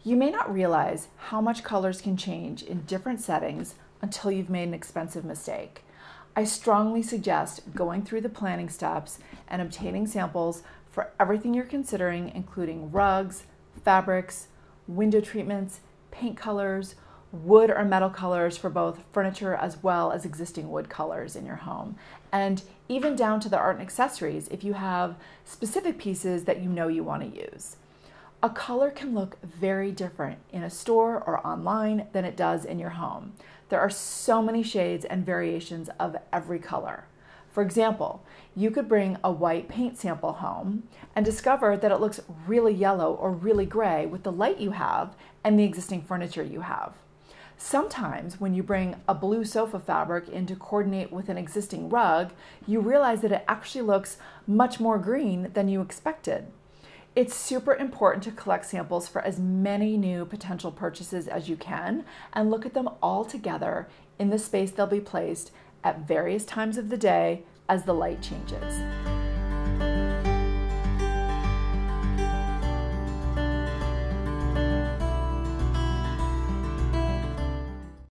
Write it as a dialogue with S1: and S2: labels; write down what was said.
S1: You may not realize how much colors can change in different settings until you've made an expensive mistake. I strongly suggest going through the planning steps and obtaining samples for everything you're considering, including rugs, fabrics, window treatments, paint colors, wood or metal colors for both furniture as well as existing wood colors in your home, and even down to the art and accessories if you have specific pieces that you know you want to use. A color can look very different in a store or online than it does in your home. There are so many shades and variations of every color. For example, you could bring a white paint sample home and discover that it looks really yellow or really gray with the light you have and the existing furniture you have. Sometimes when you bring a blue sofa fabric in to coordinate with an existing rug, you realize that it actually looks much more green than you expected. It's super important to collect samples for as many new potential purchases as you can and look at them all together in the space they'll be placed at various times of the day as the light changes.